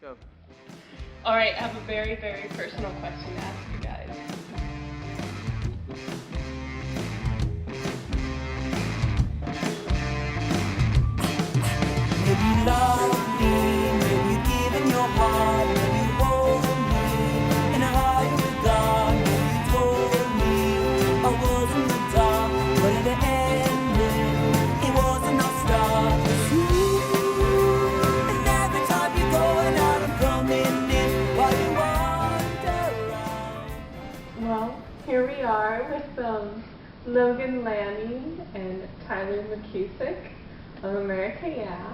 Go. All right, I have a very, very personal question to ask you guys. Maybe you love me, maybe you've given your heart, maybe you hold me in a higher regard, maybe you told me I was in the dark, but in the end, it wasn't our start. It's you, and every time you're going out, I'm coming in while you wander around. Well, here we are with Logan, Lanning, and Tyler McKusick of America Yeah.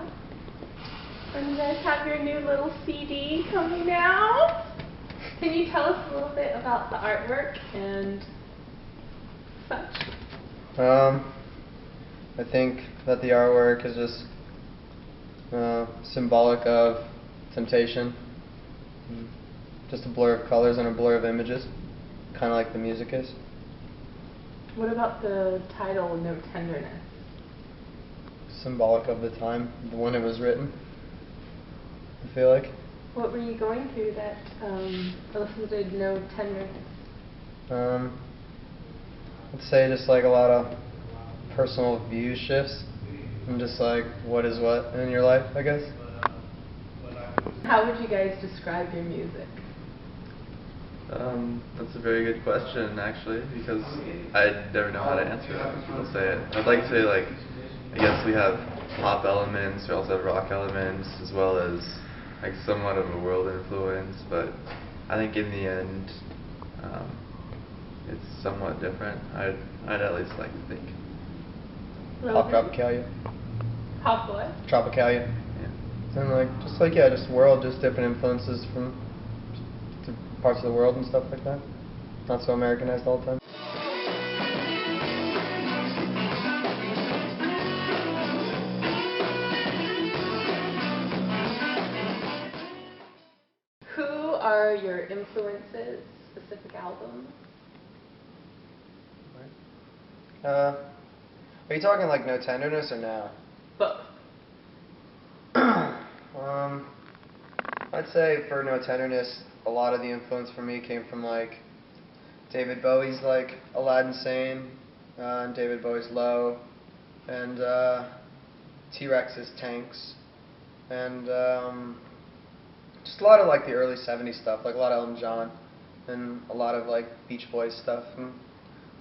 And you guys have your new little CD coming out. Can you tell us a little bit about the artwork and such? I think that the artwork is just symbolic of temptation. Just a blur of colors and a blur of images, kind of like the music is. What about the title, No Tenderness? Symbolic of the time, when it was written, I feel like. What were you going through that elicited no tenderness? I'd say just like a lot of personal view shifts and just like what is what in your life, I guess. How would you guys describe your music? That's a very good question, actually, because I never know how to answer that when people say it. I'd like to say, like, I guess we have pop elements, we also have rock elements, as well as like somewhat of a world influence, but I think in the end, it's somewhat different. I'd at least like to think. Pop Tropicalia. Pop what? Tropicalia. Yeah. And like just world, just different influences from parts of the world and stuff like that. Not so Americanized all the time. Who are your influences, specific albums? Are you talking like No Tenderness or now? Both. I'd say for No Tenderness, a lot of the influence for me came from like David Bowie's like Aladdin Sane, and David Bowie's Low, and T-Rex's Tanks, and just a lot of like the early '70s stuff, like a lot of Elton John, and a lot of like Beach Boys stuff. And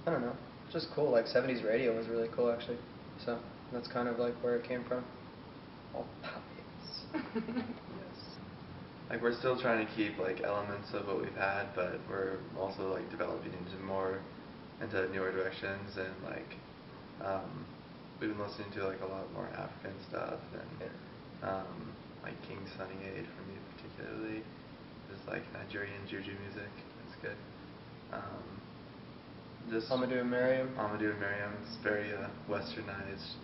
I don't know, just cool. Like '70s radio was really cool actually. So that's kind of like where it came from. All pop hits. Yes. Like we're still trying to keep like elements of what we've had, but we're also like developing into newer directions, and like we've been listening to like a lot more African stuff, and like King Sunny Aid for me particularly, just like Nigerian juju music. It's good. Just Amadou and Miriam. Amadou and Miriam. It's very westernized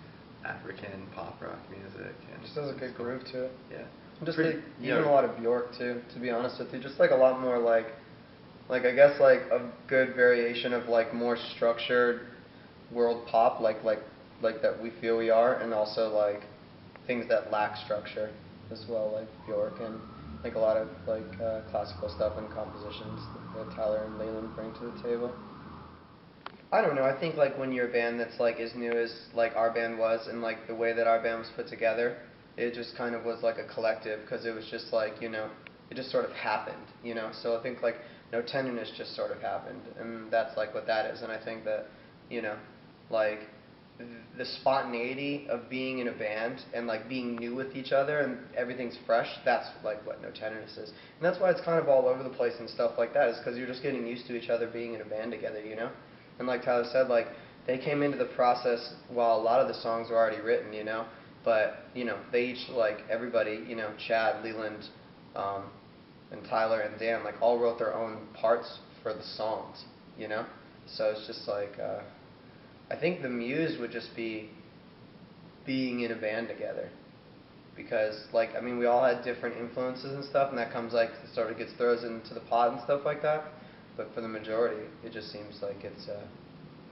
African pop rock music, and Just has a good groove to it. Yeah. And just Pretty- like, even a lot of Bjork too, to be honest with you. Just like a lot more like I guess like a good variation of like more structured world pop, like that we feel we are, and also like things that lack structure as well, like Bjork, and like a lot of like classical stuff and compositions that Tyler and Leland bring to the table. I don't know. I think like when you're a band that's like as new as like our band was, and like the way that our band was put together, it just kind of was like a collective, because it was just like, it just sort of happened, So I think like No Tenderness just sort of happened, and that's like what that is. And I think that, like the spontaneity of being in a band and like being new with each other and everything's fresh, that's like what No Tenderness is. And that's why it's kind of all over the place and stuff like that, is because you're just getting used to each other being in a band together, And like Tyler said, like they came into the process while a lot of the songs were already written, But, they each, like, everybody, Chad, Leland, and Tyler and Dan, like, all wrote their own parts for the songs, So it's just like, I think the muse would just be being in a band together. Because, like, I mean, we all had different influences and stuff, and that comes, like, sort of gets thrown into the pot and stuff like that. But for the majority, it just seems like it's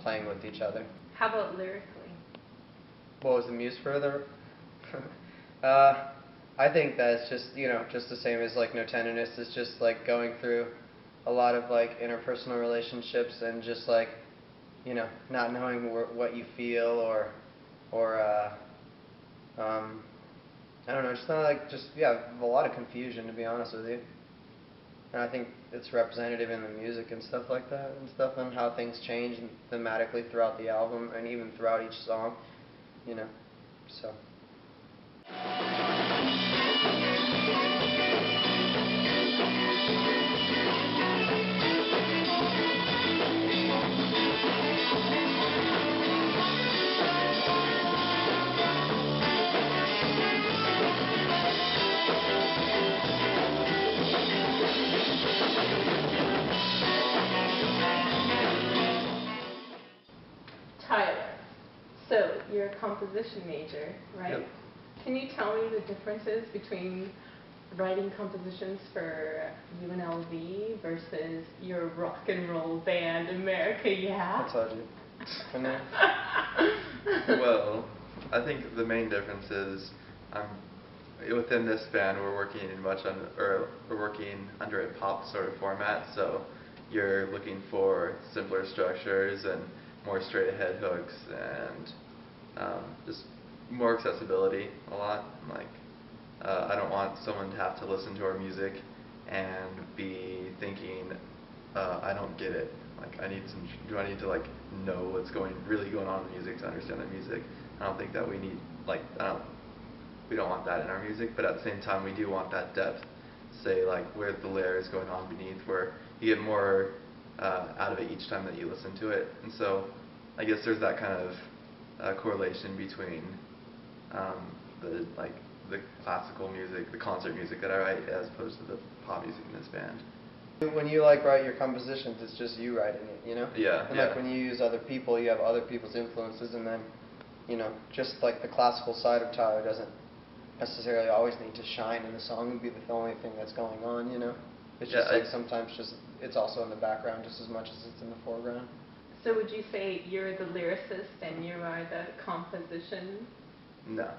playing with each other. How about lyrically? What was the muse further? I think that it's just, just the same as like No Tenderness. It's just like going through a lot of like interpersonal relationships and just like, not knowing what you feel or I don't know, just not like, a lot of confusion, to be honest with you. And I think it's representative in the music and stuff like that and stuff, and how things change thematically throughout the album and even throughout each song, so. Tyler, so you're a composition major, right? Yep. Can you tell me the differences between writing compositions for UNLV versus your rock and roll band, America Yeah? I told you. I know. Well, I think the main difference is within this band we're working under a pop sort of format, so you're looking for simpler structures and more straight ahead hooks and just more accessibility a lot. Like I don't want someone to have to listen to our music and be thinking, I don't get it. Like do I need to like know what's really going on in the music to understand the music? I don't think that we need we don't want that in our music, but at the same time we do want that depth, say like where the layer is going on beneath, where you get more out of it each time that you listen to it. And so I guess there's that kind of correlation between the classical music, the concert music that I write, as opposed to the pop music in this band. When you like write your compositions, it's just you writing it, Yeah. And like when you use other people, you have other people's influences, and then, just like the classical side of Tyler doesn't necessarily always need to shine in the song and be the only thing that's going on, It's just like sometimes it's also in the background just as much as it's in the foreground. So would you say you're the lyricist and you are the composition No.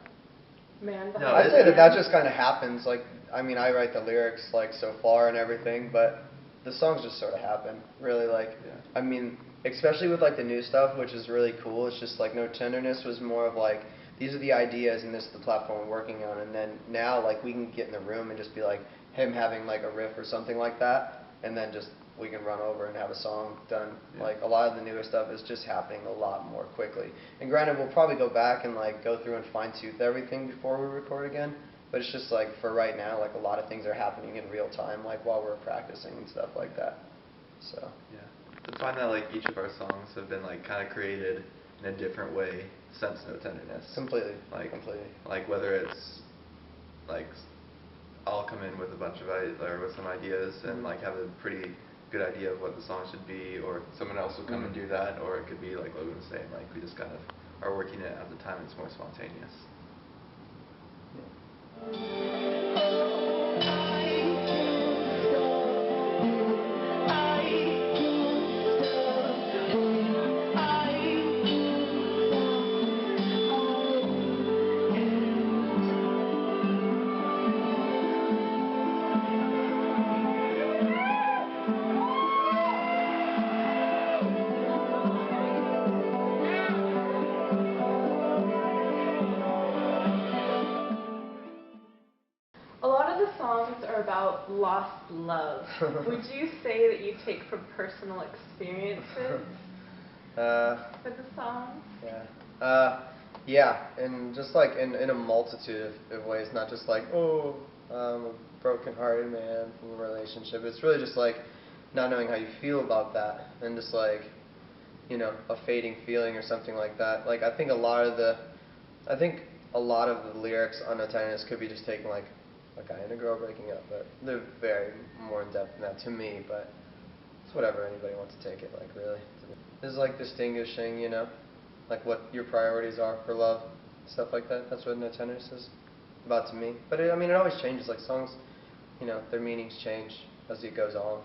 man behind No, I'd the say that band? just kind of happens. Like, I mean, I write the lyrics like so far and everything, but the songs just sort of happen. Really, like, Yeah. I mean, especially with like the new stuff, which is really cool. It's just like No Tenderness was more of like, these are the ideas and this is the platform we're working on, and then now like we can get in the room and just be like him having like a riff or something like that, and then just we can run over and have a song done. Yeah. Like a lot of the newer stuff is just happening a lot more quickly. And granted, we'll probably go back and like go through and fine tooth everything before we record again. But it's just like for right now, like a lot of things are happening in real time, like while we're practicing and stuff like that. So. Yeah. I find that like each of our songs have been like kind of created in a different way since No Tenderness. Completely. Like completely. Like whether it's like I'll come in with a bunch of with some ideas and like have a pretty good idea of what the song should be, or someone else will come and do that, or it could be like Logan was saying, like we just kind of are working it at the time. It's more spontaneous. A lot of the songs are about lost love. Would you say that you take from personal experiences for the songs? Yeah. Yeah, and just like in a multitude of ways, not just like, oh, I'm a broken-hearted man from a relationship. It's really just like not knowing how you feel about that, and just like, a fading feeling or something like that. Like I think a lot of the lyrics on No Tenderness could be just taken like a guy and a girl breaking up, but they're very more in depth than that to me. But it's whatever anybody wants to take it like, really. It's like distinguishing, like what your priorities are for love, stuff like that. That's what No Tenderness is about to me. But it always changes. Like songs, their meanings change as it goes on,